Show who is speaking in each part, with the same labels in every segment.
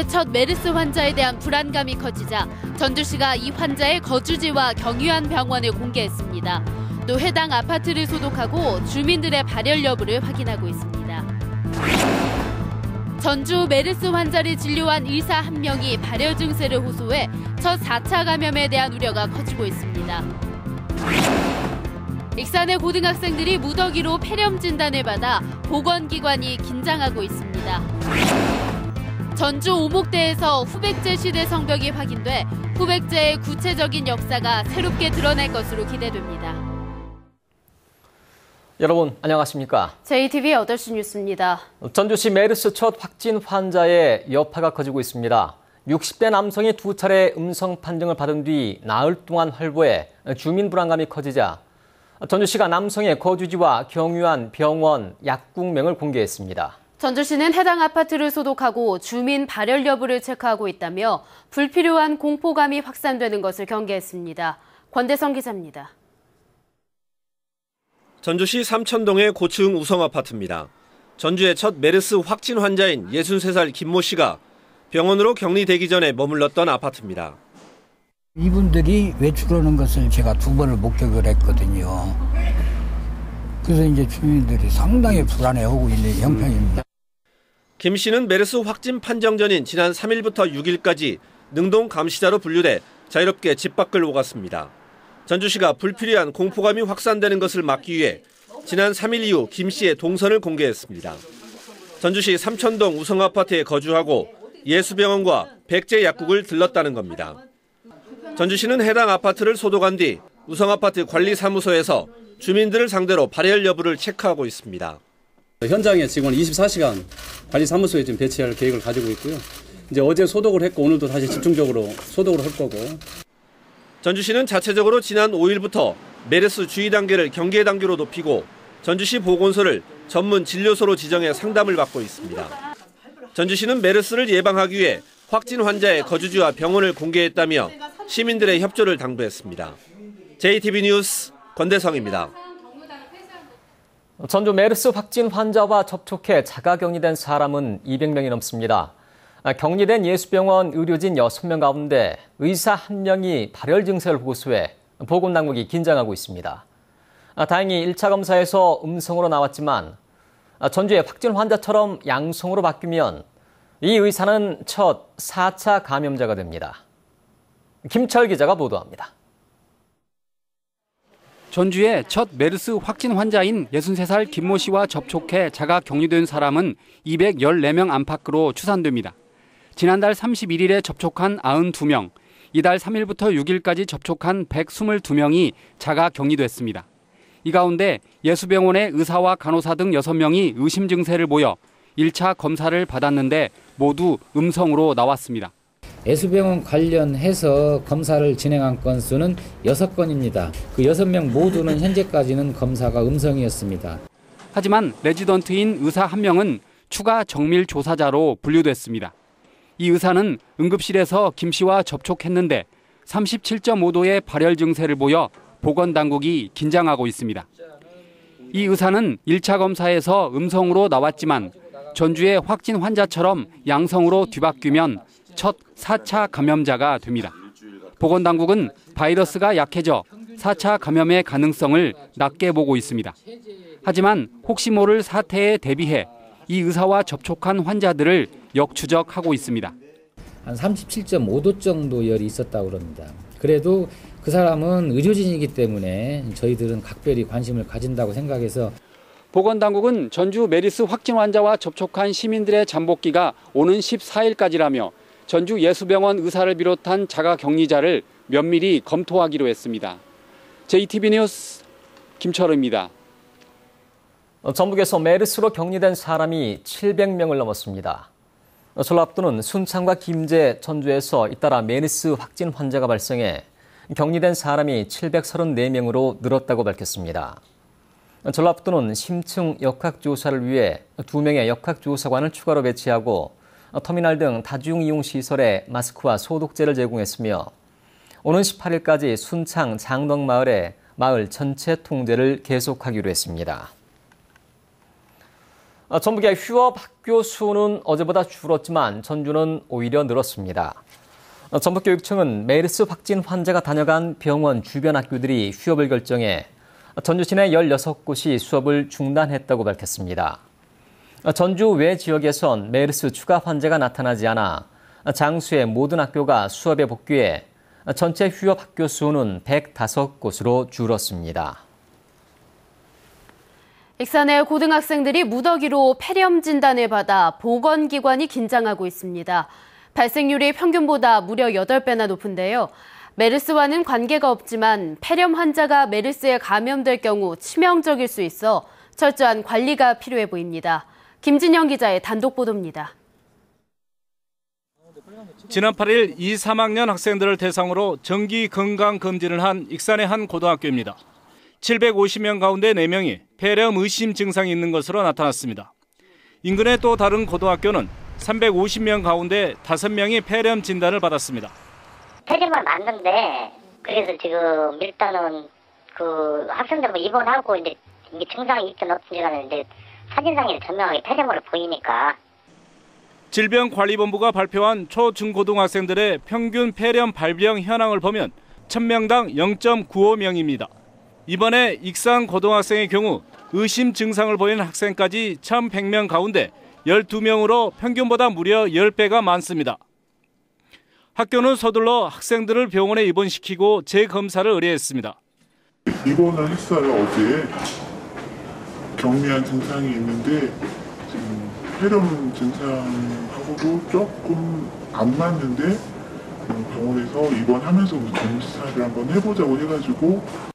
Speaker 1: 전주의 첫 메르스 환자에 대한 불안감이 커지자 전주시가 이 환자의 거주지와 경유한 병원을 공개했습니다. 또 해당 아파트를 소독하고 주민들의 발열 여부를 확인하고 있습니다. 전주 메르스 환자를 진료한 의사 한 명이 발열 증세를 호소해 첫 4차 감염에 대한 우려가 커지고 있습니다. 익산의 고등학생들이 무더기로 폐렴 진단을 받아 보건기관이 긴장하고 있습니다. 전주 오목대에서 후백제 시대 성벽이 확인돼 후백제의 구체적인 역사가 새롭게 드러날 것으로 기대됩니다.
Speaker 2: 여러분 안녕하십니까?
Speaker 1: JTV 8시 뉴스입니다.
Speaker 2: 전주시 메르스 첫 확진 환자의 여파가 커지고 있습니다. 60대 남성이 2차례 음성 판정을 받은 뒤 나흘 동안 활보해 주민 불안감이 커지자 전주시가 남성의 거주지와 경유한 병원, 약국명을 공개했습니다.
Speaker 1: 전주시는 해당 아파트를 소독하고 주민 발열 여부를 체크하고 있다며 불필요한 공포감이 확산되는 것을 경계했습니다. 권대성 기자입니다.
Speaker 3: 전주시 삼천동의 고층 우성 아파트입니다. 전주의 첫 메르스 확진 환자인 63살 김모 씨가 병원으로 격리되기 전에 머물렀던 아파트입니다.
Speaker 4: 이분들이 외출하는 것을 제가 2번을 목격을 했거든요. 그래서 이제 주민들이 상당히 불안해하고 있는 형편입니다.
Speaker 3: 김 씨는 메르스 확진 판정 전인 지난 3일부터 6일까지 능동 감시자로 분류돼 자유롭게 집 밖을 오갔습니다. 전주시가 불필요한 공포감이 확산되는 것을 막기 위해 지난 3일 이후 김 씨의 동선을 공개했습니다. 전주시 삼천동 우성아파트에 거주하고 예수병원과 백제 약국을 들렀다는 겁니다. 전주시는 해당 아파트를 소독한 뒤 우성아파트 관리사무소에서 주민들을 상대로 발열 여부를 체크하고 있습니다.
Speaker 5: 현장에 지금 24시간 관리사무소에 지금 배치할 계획을 가지고 있고요. 이제 어제 소독을 했고 오늘도 다시 집중적으로 소독을 할 거고.
Speaker 3: 전주시는 자체적으로 지난 5일부터 메르스 주의 단계를 경계 단계로 높이고 전주시 보건소를 전문 진료소로 지정해 상담을 받고 있습니다. 전주시는 메르스를 예방하기 위해 확진 환자의 거주지와 병원을 공개했다며 시민들의 협조를 당부했습니다. JTV 뉴스 권대성입니다.
Speaker 2: 전주 메르스 확진 환자와 접촉해 자가격리된 사람은 200명이 넘습니다. 격리된 예수병원 의료진 6명 가운데 의사 1명이 발열 증세를 호소해 보건당국이 긴장하고 있습니다. 다행히 1차 검사에서 음성으로 나왔지만 전주의 확진 환자처럼 양성으로 바뀌면 이 의사는 첫 4차 감염자가 됩니다. 김철 기자가 보도합니다.
Speaker 6: 전주의 첫 메르스 확진 환자인 63살 김모 씨와 접촉해 자가 격리된 사람은 214명 안팎으로 추산됩니다. 지난달 31일에 접촉한 92명, 이달 3일부터 6일까지 접촉한 122명이 자가 격리됐습니다. 이 가운데 예수병원의 의사와 간호사 등 6명이 의심 증세를 보여 1차 검사를 받았는데 모두 음성으로 나왔습니다.
Speaker 7: 예수병원 관련해서 검사를 진행한 건수는 6건입니다. 그 6명 모두는 현재까지는 검사가 음성이었습니다.
Speaker 6: 하지만 레지던트인 의사 1명은 추가 정밀 조사자로 분류됐습니다. 이 의사는 응급실에서 김 씨와 접촉했는데 37.5도의 발열 증세를 보여 보건당국이 긴장하고 있습니다. 이 의사는 1차 검사에서 음성으로 나왔지만 전주의 확진 환자처럼 양성으로 뒤바뀌면 첫 4차 감염자가 됩니다. 보건당국은 바이러스가 약해져 4차 감염의 가능성을 낮게 보고 있습니다. 하지만 혹시 모를 사태에 대비해 이 의사와 접촉한 환자들을 역추적하고 있습니다.
Speaker 7: 한 37.5도 정도 열이 있었다고 합니다. 그래도 그 사람은 의료진이기 때문에 저희들은 각별히 관심을 가진다고 생각해서
Speaker 6: 보건당국은 전주 메르스 확진 환자와 접촉한 시민들의 잠복기가 오는 14일까지라며 전주 예수병원 의사를 비롯한 자가 격리자를 면밀히 검토하기로 했습니다. JTV 뉴스 김철우입니다.
Speaker 2: 전북에서 메르스로 격리된 사람이 700명을 넘었습니다. 전라북도는 순창과 김제, 전주에서 잇따라 메르스 확진 환자가 발생해 격리된 사람이 734명으로 늘었다고 밝혔습니다. 전라북도는 심층 역학조사를 위해 2명의 역학조사관을 추가로 배치하고 터미널 등 다중이용시설에 마스크와 소독제를 제공했으며 오는 18일까지 순창 장덕마을에 마을 전체 통제를 계속하기로 했습니다. 전북의 휴업 학교 수는 어제보다 줄었지만 전주는 오히려 늘었습니다. 전북교육청은 메르스 확진 환자가 다녀간 병원 주변 학교들이 휴업을 결정해 전주 시내 16곳이 수업을 중단했다고 밝혔습니다. 전주 외 지역에선 메르스 추가 환자가 나타나지 않아 장수의 모든 학교가 수업에 복귀해 전체 휴업 학교 수는 105곳으로 줄었습니다.
Speaker 1: 익산의 고등학생들이 무더기로 폐렴 진단을 받아 보건기관이 긴장하고 있습니다. 발생률이 평균보다 무려 8배나 높은데요. 메르스와는 관계가 없지만 폐렴 환자가 메르스에 감염될 경우 치명적일 수 있어 철저한 관리가 필요해 보입니다. 김진영 기자의 단독 보도입니다.
Speaker 8: 지난 8일 2, 3학년 학생들을 대상으로 정기 건강 검진을 한 익산의 한 고등학교입니다. 750명 가운데 4명이 폐렴 의심 증상이 있는 것으로 나타났습니다. 인근의 또 다른 고등학교는 350명 가운데 5명이 폐렴 진단을 받았습니다.
Speaker 9: 폐렴은 맞는데 그래서 지금 일단은 그 학생들 입원하고 이제 증상이 있든 없든지 가는데 사진상에 전명하게 폐렴으로 보이니까.
Speaker 8: 질병관리본부가 발표한 초, 중, 고등학생들의 평균 폐렴 발병 현황을 보면 1000명당 0.95명입니다. 이번에 익산 고등학생의 경우 의심 증상을 보이는 학생까지 1100명 가운데 12명으로 평균보다 무려 10배가 많습니다. 학교는 서둘러 학생들을 병원에 입원시키고 재검사를 의뢰했습니다.
Speaker 10: 입원을 했어요. 어제 경미한 증상이 있는데 폐렴 증상하고도 조금 안 맞는데 병원에서 입원하면서 검사를 한번 해보자고 해가지고.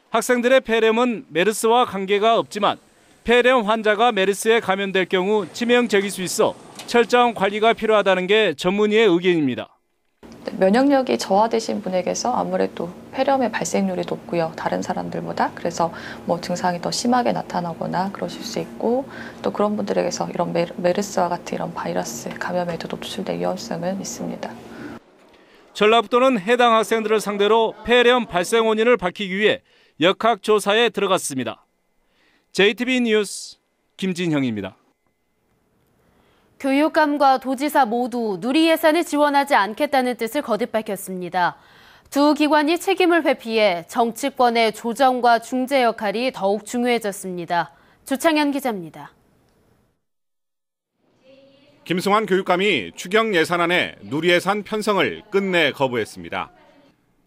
Speaker 8: 학생들의 폐렴은 메르스와 관계가 없지만 폐렴 환자가 메르스에 감염될 경우 치명적일 수 있어 철저한 관리가 필요하다는 게 전문의의 의견입니다.
Speaker 11: 면역력이 저하되신 분에게서 아무래도 폐렴의 발생률이 높고요. 다른 사람들보다. 그래서 증상이 더 심하게 나타나거나 그러실 수 있고 또 그런 분들에게서 이런 메르스와 같은 이런 바이러스 감염에도 노출될 위험성은 있습니다.
Speaker 8: 전라북도는 해당 학생들을 상대로 폐렴 발생 원인을 밝히기 위해 역학조사에 들어갔습니다. JTB 뉴스 김진형입니다.
Speaker 1: 교육감과 도지사 모두 누리 예산을 지원하지 않겠다는 뜻을 거듭 밝혔습니다. 두 기관이 책임을 회피해 정치권의 조정과 중재 역할이 더욱 중요해졌습니다. 조창현 기자입니다.
Speaker 12: 김승환 교육감이 추경 예산안에 누리 예산 편성을 끝내 거부했습니다.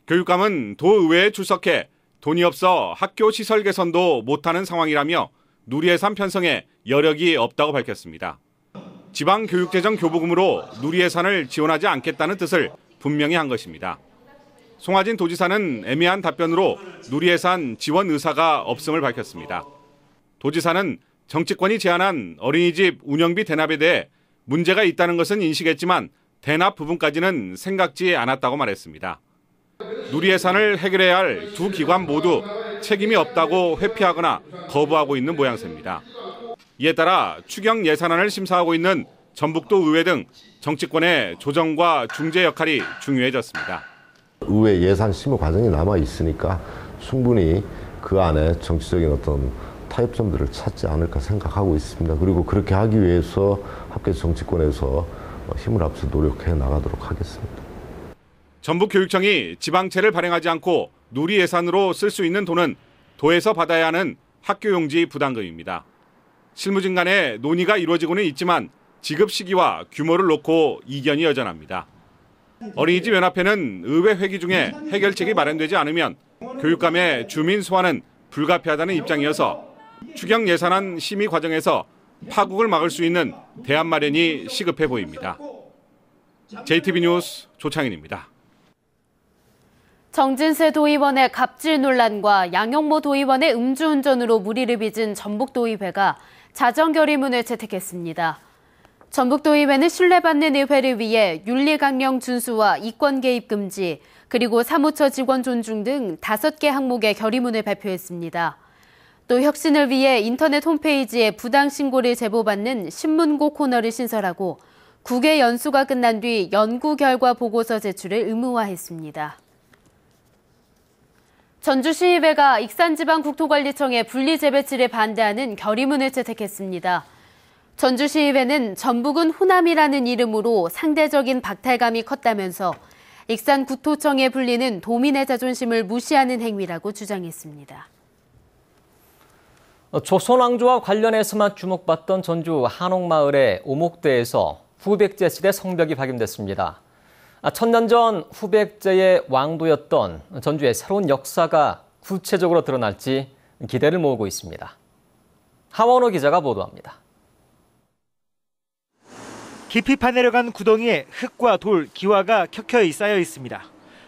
Speaker 12: 교육감은 도의회에 출석해 돈이 없어 학교 시설 개선도 못하는 상황이라며 누리 예산 편성에 여력이 없다고 밝혔습니다. 지방교육재정교부금으로 누리 예산을 지원하지 않겠다는 뜻을 분명히 한 것입니다. 송하진 도지사는 애매한 답변으로 누리 예산 지원 의사가 없음을 밝혔습니다. 도지사는 정치권이 제안한 어린이집 운영비 대납에 대해 문제가 있다는 것은 인식했지만 대납 부분까지는 생각지 않았다고 말했습니다. 누리 예산을 해결해야 할 두 기관 모두 책임이 없다고 회피하거나 거부하고 있는 모양새입니다. 이에 따라 추경 예산안을 심사하고 있는 전북도 의회 등 정치권의 조정과 중재 역할이 중요해졌습니다.
Speaker 13: 의회 예산 심의 과정이 남아 있으니까 충분히 그 안에 정치적인 어떤 타협점들을 찾지 않을까 생각하고 있습니다. 그리고 그렇게 하기 위해서 함께 정치권에서 힘을 합쳐 노력해 나가도록 하겠습니다.
Speaker 12: 전북교육청이 지방채를 발행하지 않고 누리 예산으로 쓸 수 있는 돈은 도에서 받아야 하는 학교용지 부담금입니다. 실무진 간의 논의가 이루어지고는 있지만 지급 시기와 규모를 놓고 이견이 여전합니다. 어린이집 연합회는 의회 회기 중에 해결책이 마련되지 않으면 교육감의 주민 소환은 불가피하다는 입장이어서 추경 예산안 심의 과정에서 파국을 막을 수 있는 대안 마련이 시급해 보입니다. JTB 뉴스 조창인입니다.
Speaker 1: 정진세 도의원의 갑질 논란과 양용모 도의원의 음주운전으로 물의를 빚은 전북도의회가 자정결의문을 채택했습니다. 전북도의회는 신뢰받는 의회를 위해 윤리강령 준수와 이권 개입 금지, 그리고 사무처 직원 존중 등 5개 항목의 결의문을 발표했습니다. 또 혁신을 위해 인터넷 홈페이지에 부당 신고를 제보받는 신문고 코너를 신설하고 9개 연수가 끝난 뒤 연구 결과 보고서 제출을 의무화했습니다. 전주시의회가 익산지방국토관리청의 분리재배치를 반대하는 결의문을 채택했습니다. 전주시의회는 전북은 호남이라는 이름으로 상대적인 박탈감이 컸다면서 익산 구토청에 불리는 도민의 자존심을 무시하는 행위라고 주장했습니다.
Speaker 2: 조선왕조와 관련해서만 주목받던 전주 한옥마을의 오목대에서 후백제 시대 성벽이 발견됐습니다. 1000년 전 후백제의 왕도였던 전주의 새로운 역사가 구체적으로 드러날지 기대를 모으고 있습니다. 하원호 기자가 보도합니다.
Speaker 14: 깊이 파내려간 구덩이에 흙과 돌, 기와가 켜켜이 쌓여 있습니다.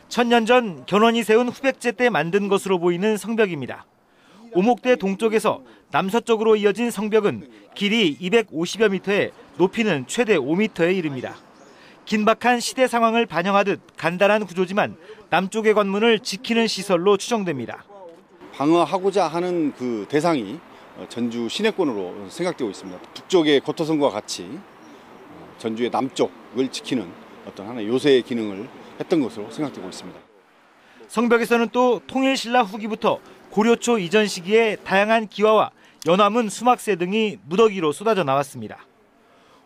Speaker 14: 1000년 전 견훤이 세운 후백제 때 만든 것으로 보이는 성벽입니다. 오목대 동쪽에서 남서쪽으로 이어진 성벽은 길이 250여 미터에 높이는 최대 5미터에 이릅니다. 긴박한 시대 상황을 반영하듯 간단한 구조지만 남쪽의 관문을 지키는 시설로 추정됩니다.
Speaker 15: 방어하고자 하는 그 대상이 전주 시내권으로 생각되고 있습니다. 북쪽의 고토성과 같이 전주의 남쪽을 지키는 어떤 하나의 요새의 기능을 했던 것으로 생각되고 있습니다.
Speaker 14: 성벽에서는 또 통일신라 후기부터 고려초 이전 시기의 다양한 기와와 연화문, 수막새 등이 무더기로 쏟아져 나왔습니다.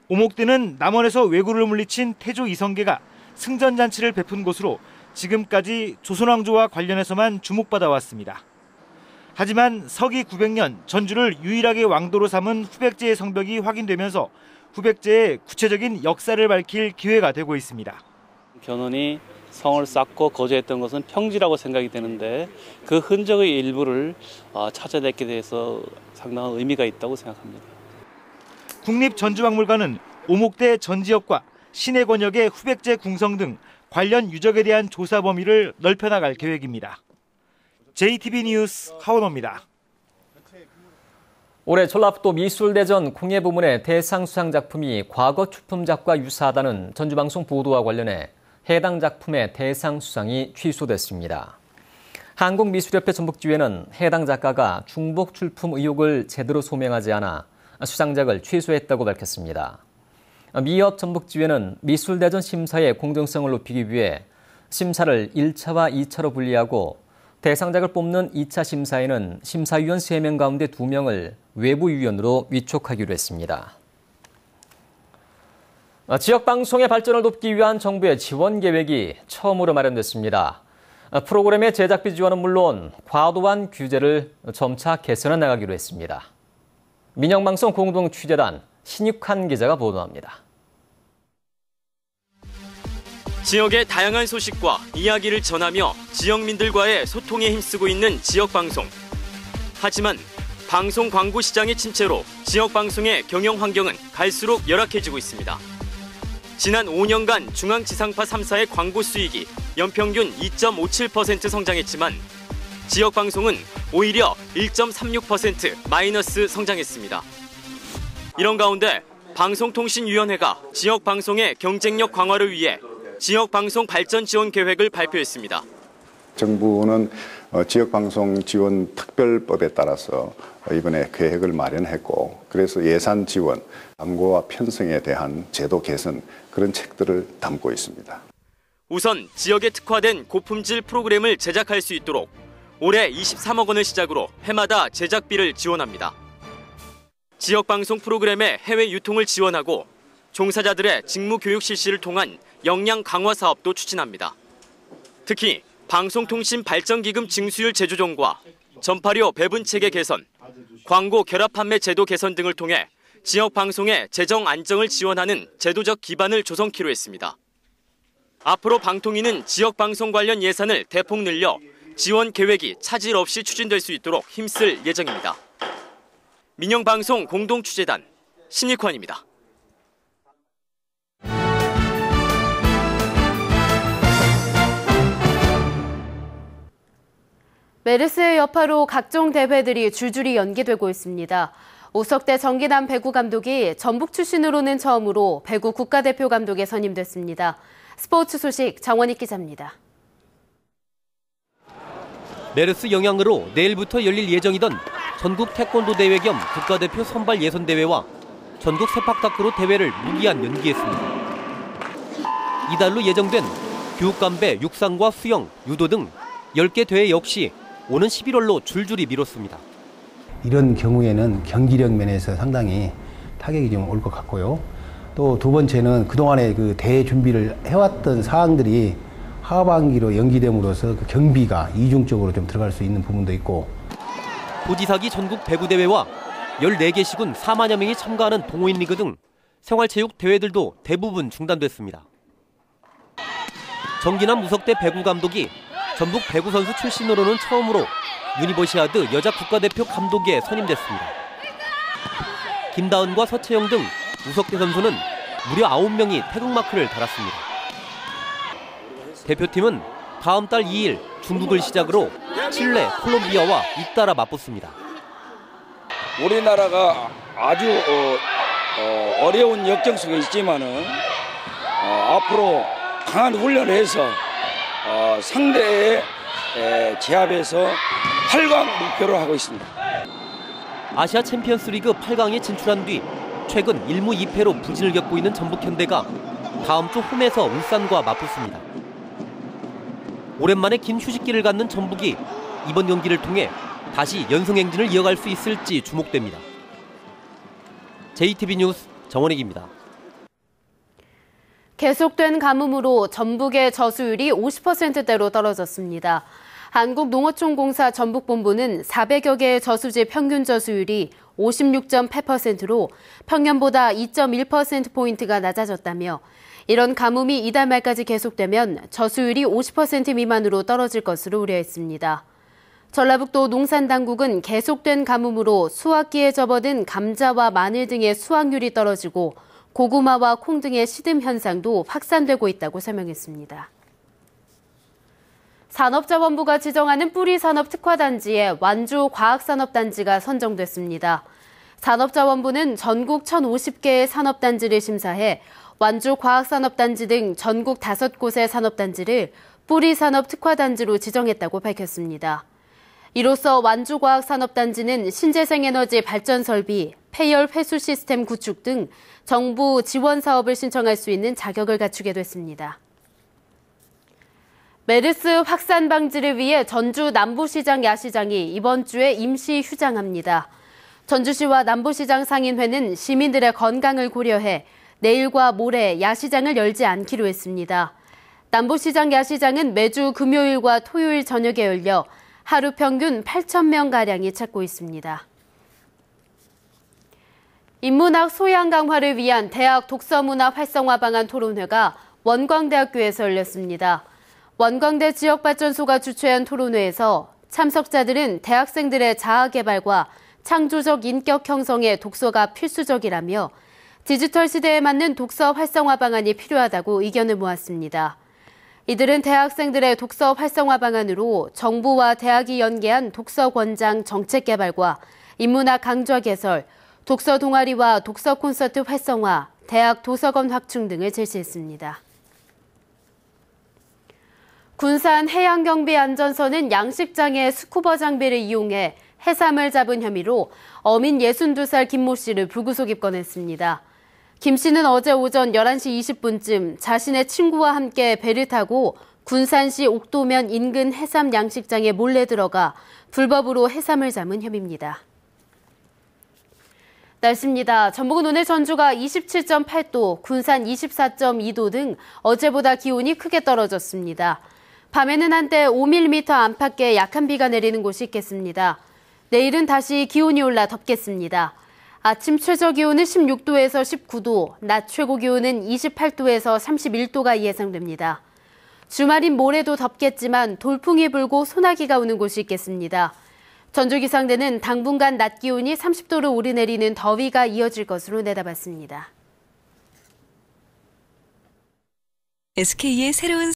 Speaker 14: 오목대는 남원에서 왜구를 물리친 태조 이성계가 승전잔치를 베푼 곳으로 지금까지 조선왕조와 관련해서만 주목받아 왔습니다. 하지만 서기 900년 전주를 유일하게 왕도로 삼은 후백제의 성벽이 확인되면서 후백제의 구체적인 역사를 밝힐 기회가 되고 있습니다.
Speaker 16: 견훤이 성을 쌓고 거주했던 것은 평지라고 생각이 되는데 그 흔적의 일부를 찾아냈게 돼서 상당한 의미가 있다고 생각합니다.
Speaker 14: 국립전주박물관은 오목대 전 지역과 시내 권역의 후백제 궁성 등 관련 유적에 대한 조사 범위를 넓혀나갈 계획입니다. JTB 뉴스 하원호입니다.
Speaker 2: 올해 전라북도 미술대전 공예부문의 대상 수상 작품이 과거 출품작과 유사하다는 전주방송 보도와 관련해 해당 작품의 대상 수상이 취소됐습니다. 한국미술협회 전북지회는 해당 작가가 중복 출품 의혹을 제대로 소명하지 않아 수상작을 취소했다고 밝혔습니다. 미협 전북지회는 미술대전 심사의 공정성을 높이기 위해 심사를 1차와 2차로 분리하고 대상작을 뽑는 2차 심사에는 심사위원 3명 가운데 2명을 외부위원으로 위촉하기로 했습니다. 지역방송의 발전을 돕기 위한 정부의 지원 계획이 처음으로 마련됐습니다. 프로그램의 제작비 지원은 물론 과도한 규제를 점차 개선해 나가기로 했습니다. 민영방송 공동취재단 신익환 기자가 보도합니다.
Speaker 17: 지역의 다양한 소식과 이야기를 전하며 지역민들과의 소통에 힘쓰고 있는 지역방송. 하지만 방송 광고 시장의 침체로 지역방송의 경영 환경은 갈수록 열악해지고 있습니다. 지난 5년간 중앙지상파 3사의 광고 수익이 연평균 2.57% 성장했지만 지역방송은 오히려 1.36% 마이너스 성장했습니다. 이런 가운데 방송통신위원회가 지역방송의 경쟁력 강화를 위해 지역방송 발전 지원 계획을 발표했습니다.
Speaker 18: 정부는 지역방송 지원 특별법에 따라서 이번에 계획을 마련했고 그래서 예산 지원, 광고와 편성에 대한 제도 개선 그런 책들을 담고 있습니다.
Speaker 17: 우선 지역에 특화된 고품질 프로그램을 제작할 수 있도록 올해 23억 원을 시작으로 해마다 제작비를 지원합니다. 지역방송 프로그램의 해외 유통을 지원하고 종사자들의 직무 교육 실시를 통한 역량 강화 사업도 추진합니다. 특히 방송통신 발전기금 징수율 재조정과 전파료 배분 체계 개선, 광고 결합 판매 제도 개선 등을 통해 지역 방송의 재정 안정을 지원하는 제도적 기반을 조성키로 했습니다. 앞으로 방통위는 지역 방송 관련 예산을 대폭 늘려 지원 계획이 차질 없이 추진될 수 있도록 힘쓸 예정입니다. 민영방송 공동취재단 신익환입니다.
Speaker 1: 메르스의 여파로 각종 대회들이 줄줄이 연기되고 있습니다. 오석대 정기남 배구 감독이 전북 출신으로는 처음으로 배구 국가대표 감독에 선임됐습니다. 스포츠 소식 정원익 기자입니다.
Speaker 19: 메르스 영향으로 내일부터 열릴 예정이던 전국 태권도 대회 겸 국가대표 선발 예선 대회와 전국 세팍타크로 대회를 무기한 연기했습니다. 이달로 예정된 교육감배, 육상과 수영, 유도 등 10개 대회 역시 오는 11월로 줄줄이 미뤘습니다.
Speaker 20: 이런 경우에는 경기력 면에서 상당히 타격이 좀 올 것 같고요. 또 두 번째는 그동안에 그 대회 준비를 해왔던 사항들이 하반기로 연기됨으로써 그 경비가 이중적으로 좀 들어갈 수 있는 부분도 있고.
Speaker 19: 도지사기 전국 배구대회와 14개 시군 4만여 명이 참가하는 동호인 리그 등 생활체육 대회들도 대부분 중단됐습니다. 정기남 무석대 배구 감독이 전북 배구 선수 출신으로는 처음으로 유니버시아드 여자 국가대표 감독에 선임됐습니다. 김다은과 서채영 등 무석대 선수는 무려 9명이 태극마크를 달았습니다. 대표팀은 다음 달 2일 중국을 시작으로 칠레, 콜롬비아와 잇따라 맞붙습니다.
Speaker 21: 우리나라가 아주 어려운 역경 속에 있지만은 앞으로 강한 훈련을 해서 상대의 제압에서 8강 목표로 하고 있습니다.
Speaker 19: 아시아 챔피언스리그 8강에 진출한 뒤 최근 1무 2패로 부진을 겪고 있는 전북현대가 다음 주 홈에서 울산과 맞붙습니다. 오랜만에 긴 휴식기를 갖는 전북이 이번 경기를 통해 다시 연승 행진을 이어갈 수 있을지 주목됩니다. JTB 뉴스 정원익입니다.
Speaker 1: 계속된 가뭄으로 전북의 저수율이 50%대로 떨어졌습니다. 한국농어촌공사 전북본부는 400여 개의 저수지 평균 저수율이 56.8%로 평년보다 2.1%포인트가 낮아졌다며 이런 가뭄이 이달 말까지 계속되면 저수율이 50% 미만으로 떨어질 것으로 우려했습니다. 전라북도 농산당국은 계속된 가뭄으로 수확기에 접어든 감자와 마늘 등의 수확률이 떨어지고 고구마와 콩 등의 시듬 현상도 확산되고 있다고 설명했습니다. 산업자원부가 지정하는 뿌리산업특화단지에 완주과학산업단지가 선정됐습니다. 산업자원부는 전국 1,050개의 산업단지를 심사해 완주과학산업단지 등 전국 5곳의 산업단지를 뿌리산업특화단지로 지정했다고 밝혔습니다. 이로써 완주과학산업단지는 신재생에너지 발전 설비, 폐열 회수 시스템 구축 등 정부 지원 사업을 신청할 수 있는 자격을 갖추게 됐습니다. 메르스 확산 방지를 위해 전주 남부시장 야시장이 이번 주에 임시 휴장합니다. 전주시와 남부시장 상인회는 시민들의 건강을 고려해 내일과 모레 야시장을 열지 않기로 했습니다. 남부시장 야시장은 매주 금요일과 토요일 저녁에 열려 하루 평균 8,000명가량이 찾고 있습니다. 인문학 소양 강화를 위한 대학 독서문화 활성화 방안 토론회가 원광대학교에서 열렸습니다. 원광대 지역발전소가 주최한 토론회에서 참석자들은 대학생들의 자아개발과 창조적 인격 형성에 독서가 필수적이라며 디지털 시대에 맞는 독서 활성화 방안이 필요하다고 의견을 모았습니다. 이들은 대학생들의 독서 활성화 방안으로 정부와 대학이 연계한 독서 권장 정책 개발과 인문학 강좌 개설, 독서 동아리와 독서 콘서트 활성화, 대학 도서관 확충 등을 제시했습니다. 군산 해양경비안전선은 양식장의 스쿠버 장비를 이용해 해삼을 잡은 혐의로 어민 62살 김모 씨를 불구속 입건했습니다. 김 씨는 어제 오전 11시 20분쯤 자신의 친구와 함께 배를 타고 군산시 옥도면 인근 해삼 양식장에 몰래 들어가 불법으로 해삼을 잡은 혐의입니다. 날씨입니다. 전북은 오늘 전주가 27.8도, 군산 24.2도 등 어제보다 기온이 크게 떨어졌습니다. 밤에는 한때 5mm 안팎의 약한 비가 내리는 곳이 있겠습니다. 내일은 다시 기온이 올라 덥겠습니다. 아침 최저 기온은 16도에서 19도, 낮 최고 기온은 28도에서 31도가 예상됩니다. 주말인 모레도 덥겠지만 돌풍이 불고 소나기가 오는 곳이 있겠습니다. 전주기상대는 당분간 낮 기온이 30도로 오르내리는 더위가 이어질 것으로 내다봤습니다.
Speaker 22: SK의 새로운